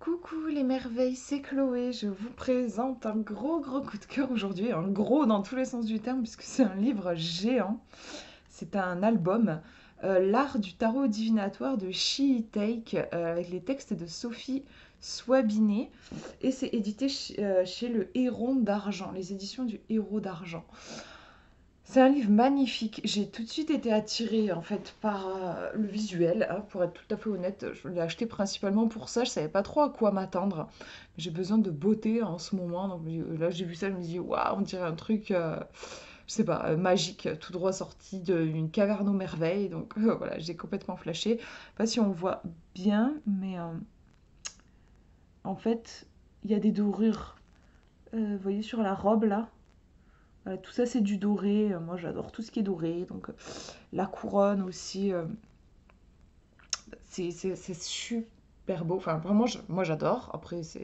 Coucou les merveilles, c'est Chloé. Je vous présente un gros coup de cœur aujourd'hui. Un gros dans tous les sens du terme puisque c'est un livre géant. C'est un album, L'art du tarot divinatoire de Shi Take, avec les textes de Sophie Swabinet. Et c'est édité chez le Héron d'Argent, les éditions du Héros d'Argent. C'est un livre magnifique. J'ai tout de suite été attirée en fait par le visuel, hein, pour être tout à fait honnête. Je l'ai acheté principalement pour ça. Je savais pas trop à quoi m'attendre. J'ai besoin de beauté en ce moment. Donc là, j'ai vu ça, je me dis waouh, on dirait un truc, je sais pas, magique, tout droit sorti d'une caverne aux merveilles. Donc voilà, j'ai complètement flashé. Je sais pas si on le voit bien, mais en fait, il y a des dorures. Vous voyez sur la robe là? Voilà, tout ça, c'est du doré. Moi, j'adore tout ce qui est doré. Donc, la couronne aussi, c'est super beau. Enfin, vraiment, moi, j'adore. Après, ça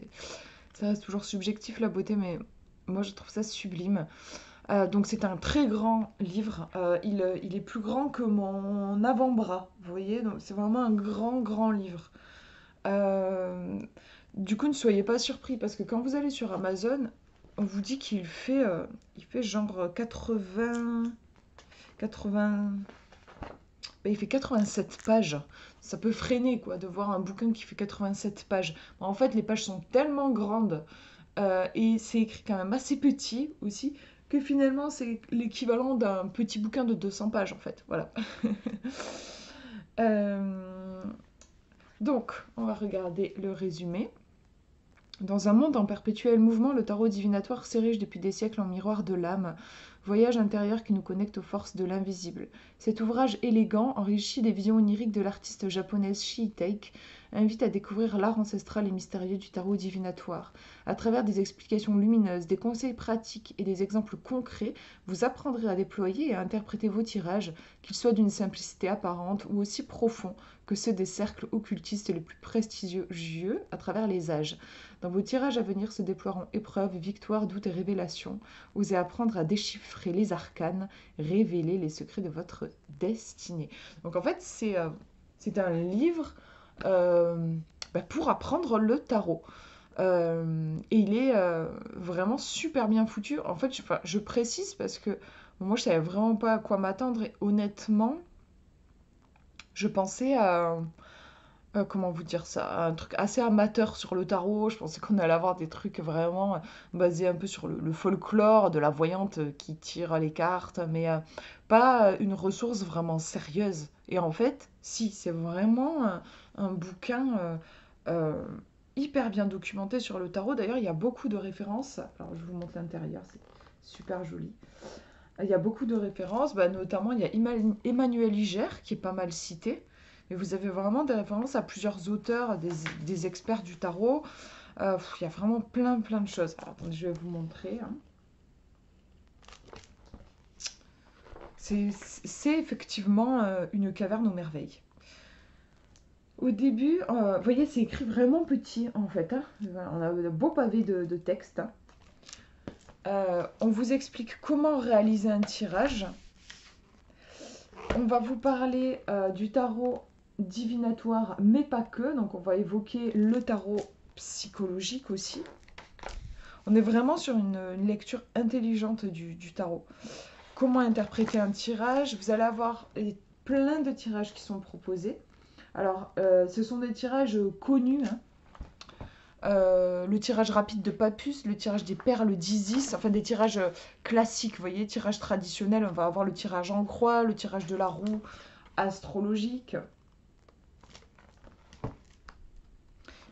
reste toujours subjectif, la beauté, mais moi, je trouve ça sublime. Donc, c'est un très grand livre. Il est plus grand que mon avant-bras, vous voyez? Donc, c'est vraiment un grand livre. Euh, du coup, ne soyez pas surpris, parce que quand vous allez sur Amazon, on vous dit il fait genre 80, bah, il fait 87 pages. Ça peut freiner, quoi, de voir un bouquin qui fait 87 pages. Bon, en fait, les pages sont tellement grandes, et c'est écrit quand même assez petit aussi, que finalement, c'est l'équivalent d'un petit bouquin de 200 pages, en fait. Voilà. Euh, donc, on va regarder le résumé. Dans un monde en perpétuel mouvement, le tarot divinatoire s'érige depuis des siècles en miroir de l'âme, voyage intérieur qui nous connecte aux forces de l'invisible. Cet ouvrage élégant, enrichi des visions oniriques de l'artiste japonaise Shi Take, invite à découvrir l'art ancestral et mystérieux du tarot divinatoire. À travers des explications lumineuses, des conseils pratiques et des exemples concrets, vous apprendrez à déployer et à interpréter vos tirages, qu'ils soient d'une simplicité apparente ou aussi profonds que ceux des cercles occultistes les plus prestigieux à travers les âges. Dans vos tirages à venir se déploieront épreuves, victoires, doutes et révélations. Osez apprendre à déchiffrer les arcanes, révéler les secrets de votre destinée. Donc en fait, c'est un livre, pour apprendre le tarot. Et il est vraiment super bien foutu. En fait, je précise parce que moi, je savais vraiment pas à quoi m'attendre. Et honnêtement, je pensais à comment vous dire ça? Un truc assez amateur sur le tarot. Je pensais qu'on allait avoir des trucs vraiment basés un peu sur le folklore de la voyante qui tire les cartes, mais pas une ressource vraiment sérieuse. Et en fait, si, c'est vraiment un bouquin euh, hyper bien documenté sur le tarot. D'ailleurs, il y a beaucoup de références. Alors, je vous montre l'intérieur, c'est super joli. Il y a beaucoup de références, notamment il y a Emmanuel Iger qui est pas mal cité. Mais vous avez vraiment des références à plusieurs auteurs, des experts du tarot. Il y a vraiment plein de choses. Alors, attendez, je vais vous montrer, hein. C'est effectivement une caverne aux merveilles. Au début, vous voyez, c'est écrit vraiment petit en fait, hein. Voilà, on a de beaux pavés de texte, hein. On vous explique comment réaliser un tirage. On va vous parler du tarot divinatoire, mais pas que. Donc, on va évoquer le tarot psychologique aussi. On est vraiment sur une lecture intelligente du tarot. Comment interpréter un tirage? Vous allez avoir plein de tirages qui sont proposés. Alors, ce sont des tirages connus, hein. Le tirage rapide de Papus, le tirage des perles d'Isis, enfin des tirages classiques, vous voyez, tirage traditionnel, on va avoir le tirage en croix, le tirage de la roue astrologique,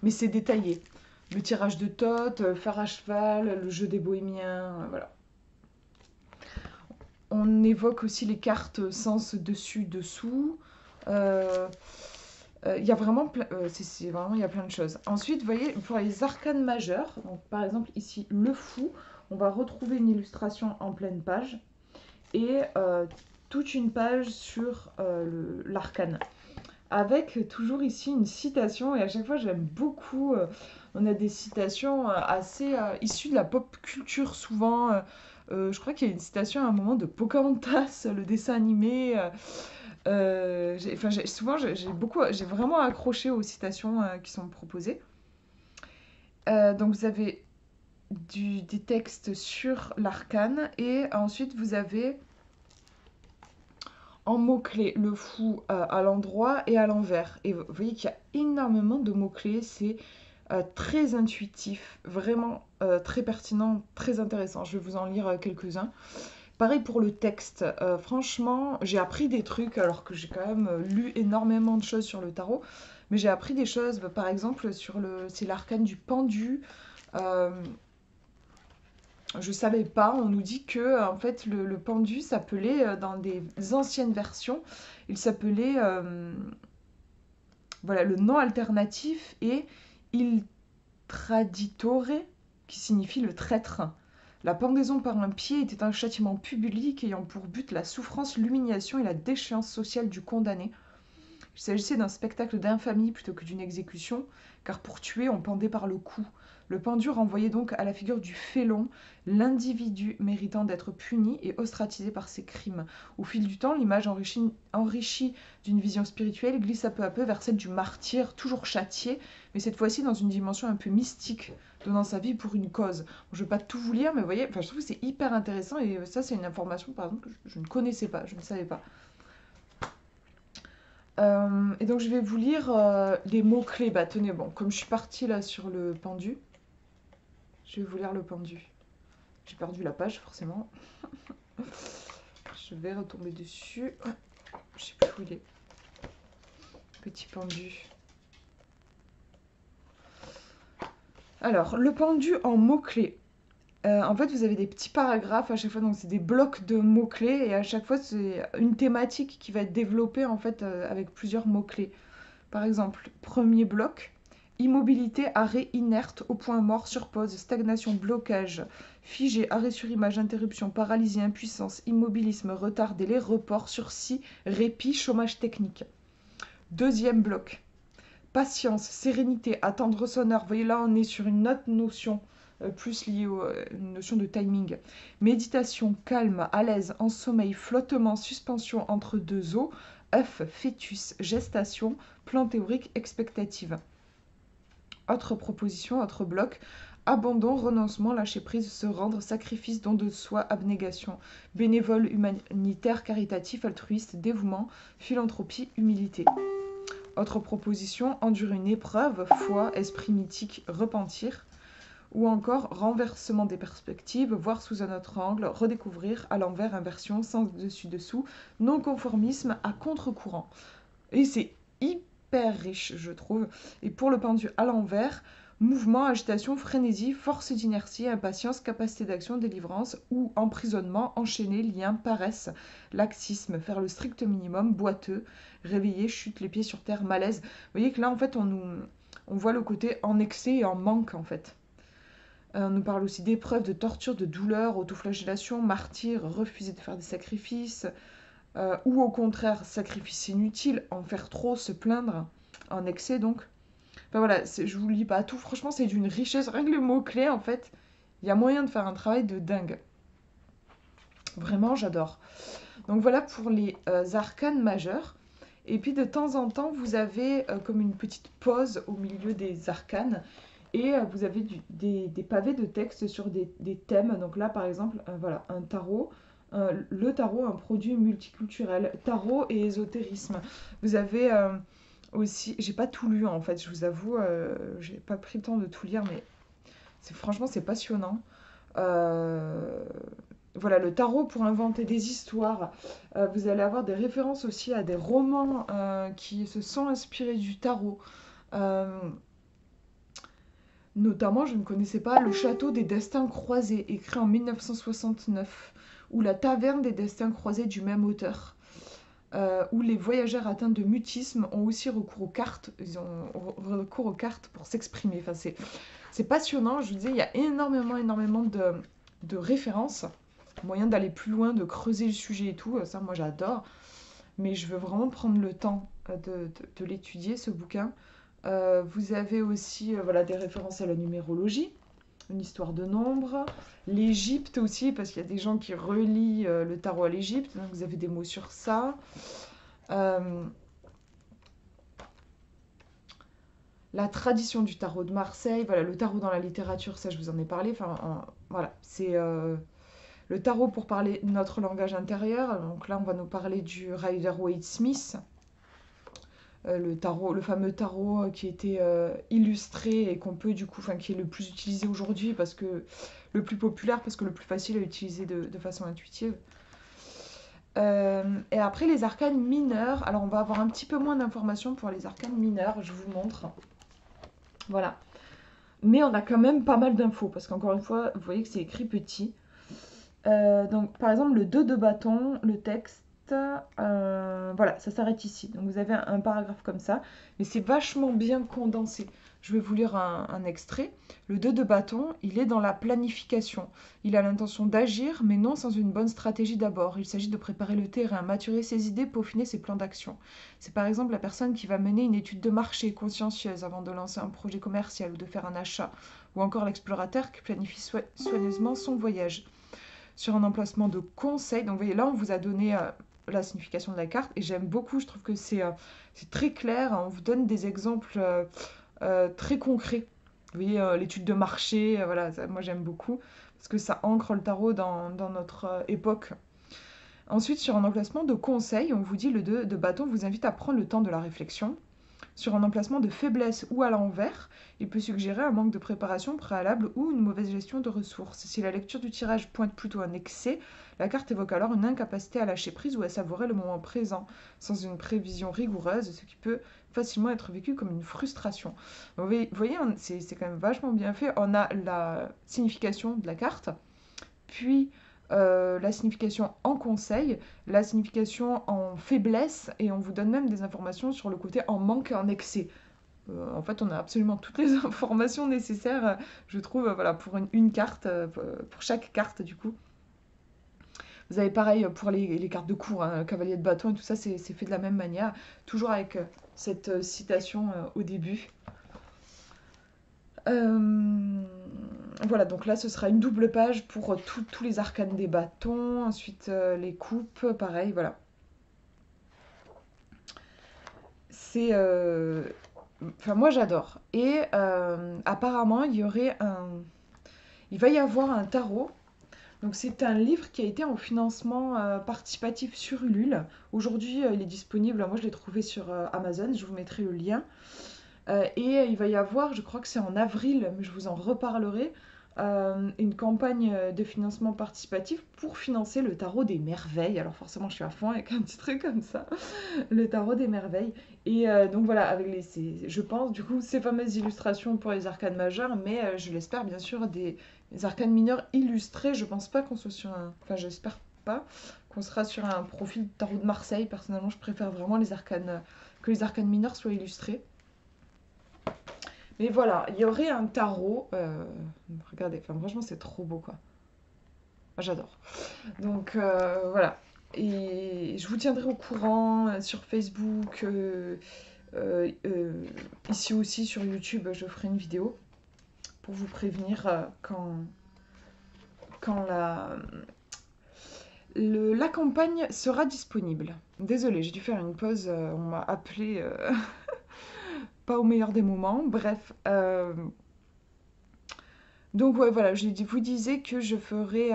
mais c'est détaillé. Le tirage de Thoth, phare à cheval, le jeu des bohémiens, voilà. On évoque aussi les cartes sens dessus, dessous. Euh, Il y a vraiment, vraiment, il y a plein de choses. Ensuite, vous voyez, pour les arcanes majeures, donc par exemple ici le fou, on va retrouver une illustration en pleine page et toute une page sur l'arcane. Avec toujours ici une citation, et à chaque fois j'aime beaucoup, on a des citations assez issues de la pop culture souvent. Je crois qu'il y a une citation à un moment de Pocahontas, le dessin animé. Souvent j'ai vraiment accroché aux citations qui sont proposées. Donc vous avez des textes sur l'arcane et ensuite vous avez en mots-clés le fou à l'endroit et à l'envers. Et vous voyez qu'il y a énormément de mots-clés, c'est très intuitif, vraiment très pertinent, très intéressant. Je vais vous en lire quelques-uns. Pareil pour le texte. Franchement, j'ai appris des trucs alors que j'ai quand même lu énormément de choses sur le tarot. Mais j'ai appris des choses, par exemple, c'est l'arcane du pendu. Euh, je savais pas, on nous dit que en fait le pendu s'appelait dans des anciennes versions, il s'appelait voilà le nom alternatif est il traditore qui signifie le traître. La pendaison par un pied était un châtiment public ayant pour but la souffrance, l'humiliation et la déchéance sociale du condamné. Il s'agissait d'un spectacle d'infamie plutôt que d'une exécution, car pour tuer, on pendait par le cou. Le pendu renvoyait donc à la figure du félon, l'individu méritant d'être puni et ostracisé par ses crimes. Au fil du temps, l'image enrichie d'une vision spirituelle glissa peu à peu vers celle du martyr, toujours châtié, mais cette fois-ci dans une dimension un peu mystique, donnant sa vie pour une cause. Bon, je ne vais pas tout vous lire, mais vous voyez, je trouve que c'est hyper intéressant, et ça c'est une information par exemple que je ne connaissais pas, je ne savais pas. Et donc je vais vous lire les mots-clés. Bah tenez, bon, comme je suis partie là sur le pendu, je vais vous lire le pendu. J'ai perdu la page forcément. Je vais retomber dessus. Je sais plus où il est. Petit pendu. Alors, le pendu en mots-clés. En fait, vous avez des petits paragraphes à chaque fois, donc c'est des blocs de mots-clés, et à chaque fois, c'est une thématique qui va être développée en fait avec plusieurs mots-clés. Par exemple, premier bloc, immobilité, arrêt inerte, au point mort, sur pause, stagnation, blocage, figé, arrêt sur image, interruption, paralysie, impuissance, immobilisme, retard, délai, report, sursis, répit, chômage technique. Deuxième bloc, patience, sérénité, attendre son heure. Vous voyez là, on est sur une autre notion plus liée à une notion de timing. Méditation, calme, à l'aise, en sommeil, flottement, suspension entre deux eaux, œuf, fœtus, gestation, plan théorique, expectative. Autre proposition, autre bloc, abandon, renoncement, lâcher prise, se rendre, sacrifice, don de soi, abnégation, bénévole, humanitaire, caritatif, altruiste, dévouement, philanthropie, humilité. Autre proposition, endurer une épreuve, foi, esprit mythique, repentir. Ou encore renversement des perspectives, voir sous un autre angle, redécouvrir, à l'envers, inversion, sens dessus-dessous, non-conformisme à contre-courant. Et c'est hyper riche, je trouve. Et pour le pendu à l'envers, mouvement, agitation, frénésie, force d'inertie, impatience, capacité d'action, délivrance ou emprisonnement, enchaîné, lien, paresse, laxisme, faire le strict minimum, boiteux, réveiller, chute, les pieds sur terre, malaise. Vous voyez que là, en fait, on voit le côté en excès et en manque, en fait. On nous parle aussi d'épreuves, de torture, de douleur, autoflagellation, martyr, refuser de faire des sacrifices, ou au contraire, sacrifice inutile, en faire trop, se plaindre, en excès donc. Enfin voilà, je vous lis pas tout, franchement c'est d'une richesse, rien que les mots-clés en fait, il y a moyen de faire un travail de dingue. Vraiment, j'adore. Donc voilà pour les arcanes majeurs. Et puis de temps en temps, vous avez comme une petite pause au milieu des arcanes. Et vous avez des pavés de texte sur des thèmes. Donc là, par exemple, voilà, un tarot. Le tarot, un produit multiculturel. Tarot et ésotérisme. Vous avez aussi... J'ai pas tout lu, en fait, je vous avoue. J'ai pas pris le temps de tout lire, mais franchement, c'est passionnant. Voilà, le tarot pour inventer des histoires. Vous allez avoir des références aussi à des romans qui se sont inspirés du tarot. Euh, Notamment, je ne connaissais pas Le Château des Destins Croisés, écrit en 1969, ou La Taverne des Destins Croisés du même auteur, où les voyageurs atteints de mutisme ont aussi recours aux cartes. Ils ont recours aux cartes pour s'exprimer. Enfin, c'est passionnant. Je vous disais, il y a énormément de références. Moyen d'aller plus loin, de creuser le sujet et tout. Ça, moi, j'adore. Mais je veux vraiment prendre le temps de l'étudier, ce bouquin. Vous avez aussi voilà, des références à la numérologie, une histoire de nombres, l'Égypte aussi, parce qu'il y a des gens qui relient le tarot à l'Égypte, donc vous avez des mots sur ça. la tradition du tarot de Marseille, voilà, le tarot dans la littérature, ça je vous en ai parlé, voilà, c'est le tarot pour parler notre langage intérieur. Donc là, on va nous parler du Rider-Waite-Smith, le fameux tarot qui était illustré et qu'on peut du coup, enfin qui est le plus utilisé aujourd'hui parce que le plus populaire, parce que le plus facile à utiliser de façon intuitive. Et après les arcanes mineurs, alors on va avoir un petit peu moins d'informations pour les arcanes mineurs, je vous montre. Voilà. Mais on a quand même pas mal d'infos, parce qu'encore une fois, vous voyez que c'est écrit petit. Donc par exemple le 2 de bâton, le texte, voilà, ça s'arrête ici. Donc vous avez un paragraphe comme ça, mais c'est vachement bien condensé. Je vais vous lire un extrait. Le 2 de bâton, il est dans la planification. Il a l'intention d'agir, mais non sans une bonne stratégie d'abord. Il s'agit de préparer le terrain, maturer ses idées, peaufiner ses plans d'action. C'est par exemple la personne qui va mener une étude de marché consciencieuse avant de lancer un projet commercial ou de faire un achat, ou encore l'explorateur qui planifie soigneusement son voyage. Sur un emplacement de conseil. Donc vous voyez, là, on vous a donné la signification de la carte et j'aime beaucoup, je trouve que c'est très clair. On vous donne des exemples très concrets. Vous voyez, l'étude de marché, voilà, ça, moi j'aime beaucoup parce que ça ancre le tarot dans notre époque. Ensuite, sur un emplacement de conseil, on vous dit le 2 de bâton vous invite à prendre le temps de la réflexion. Sur un emplacement de faiblesse ou à l'envers, il peut suggérer un manque de préparation préalable ou une mauvaise gestion de ressources. Si la lecture du tirage pointe plutôt un excès, la carte évoque alors une incapacité à lâcher prise ou à savourer le moment présent, sans une prévision rigoureuse, ce qui peut facilement être vécu comme une frustration. Donc, vous voyez, c'est quand même vachement bien fait. On a la signification de la carte, puis la signification en conseil, la signification en faiblesse, et on vous donne même des informations sur le côté en manque et en excès. En fait, on a absolument toutes les informations nécessaires, je trouve, voilà, pour une carte, pour chaque carte du coup. Vous avez pareil pour les cartes de cours, hein, cavalier de bâton et tout ça, c'est fait de la même manière, toujours avec cette citation au début. Voilà, donc là ce sera une double page pour tous les arcanes des bâtons, ensuite les coupes, pareil, voilà. C'est... Enfin, moi j'adore. Et apparemment, il va y avoir un tarot. Donc c'est un livre qui a été en financement participatif sur Ulule. Aujourd'hui, il est disponible, moi je l'ai trouvé sur Amazon, je vous mettrai le lien. Et il va y avoir, je crois que c'est en avril, mais je vous en reparlerai, une campagne de financement participatif pour financer le tarot des merveilles. Alors forcément, je suis à fond avec un petit truc comme ça, le tarot des merveilles. Et donc voilà, avec je pense du coup ces fameuses illustrations pour les arcanes majeures, mais je l'espère bien sûr des arcanes mineures illustrées. Je pense pas qu'on soit sur un, enfin j'espère pas qu'on sera sur un profil tarot de Marseille. Personnellement, je préfère vraiment que les arcanes mineures soient illustrées. Mais voilà, il y aurait un tarot. Regardez, enfin, franchement, c'est trop beau, quoi. Ah, j'adore. Donc, voilà. Et je vous tiendrai au courant sur Facebook. Ici aussi, sur YouTube, je ferai une vidéo pour vous prévenir quand la campagne sera disponible. Désolée, j'ai dû faire une pause. On m'a appelé. Pas au meilleur des moments, bref. Donc ouais, voilà, vous disais que je ferai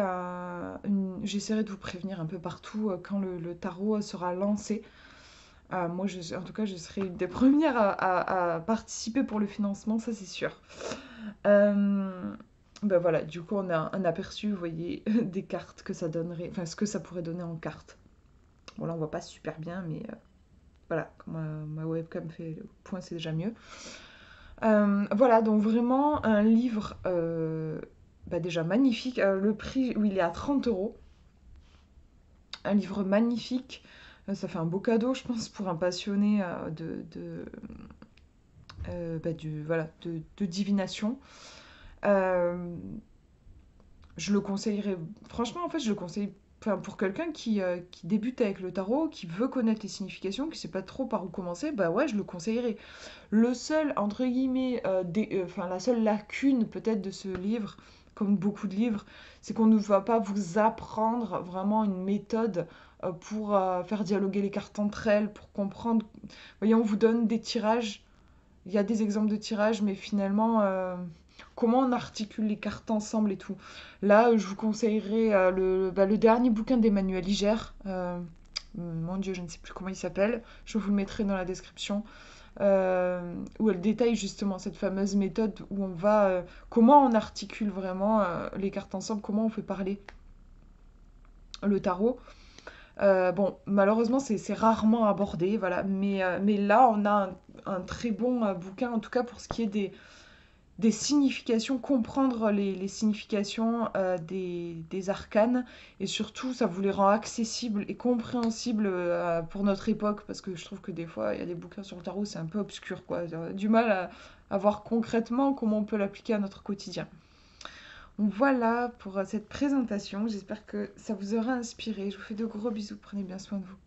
j'essaierai de vous prévenir un peu partout quand le tarot sera lancé. Moi, en tout cas, je serai une des premières à participer pour le financement, ça c'est sûr. Ben voilà, du coup, on a un aperçu, vous voyez, des cartes que ça donnerait, enfin ce que ça pourrait donner en cartes. Bon là, on voit pas super bien, mais voilà, quand ma webcam fait le point, c'est déjà mieux. Voilà, donc vraiment un livre déjà magnifique. Le prix, oui, il est à 30 €. Un livre magnifique. Ça fait un beau cadeau, je pense, pour un passionné de divination. Je le conseillerais, franchement, en fait, je le conseille pour quelqu'un qui débute avec le tarot, qui veut connaître les significations, qui sait pas trop par où commencer, bah ouais, je le conseillerais. Le seul, entre guillemets, la seule lacune peut-être de ce livre, comme beaucoup de livres, c'est qu'on ne va pas vous apprendre vraiment une méthode pour faire dialoguer les cartes entre elles, pour comprendre. Voyez, on vous donne des tirages il y a des exemples de tirage, mais finalement, comment on articule les cartes ensemble et tout. Là, je vous conseillerais le dernier bouquin d'Emmanuel Iger. Mon Dieu, je ne sais plus comment il s'appelle. Je vous le mettrai dans la description. Où elle détaille justement cette fameuse méthode où on va... comment on articule vraiment les cartes ensemble, comment on fait parler le tarot. Bon, malheureusement, c'est rarement abordé, voilà. Mais là, on a un très bon bouquin, en tout cas pour ce qui est des significations, comprendre les significations des arcanes. Et surtout, ça vous les rend accessibles et compréhensibles pour notre époque, parce que je trouve que des fois, il y a des bouquins sur le tarot, c'est un peu obscur, quoi. Du mal à voir concrètement comment on peut l'appliquer à notre quotidien. Donc voilà pour cette présentation. J'espère que ça vous aura inspiré. Je vous fais de gros bisous. Prenez bien soin de vous.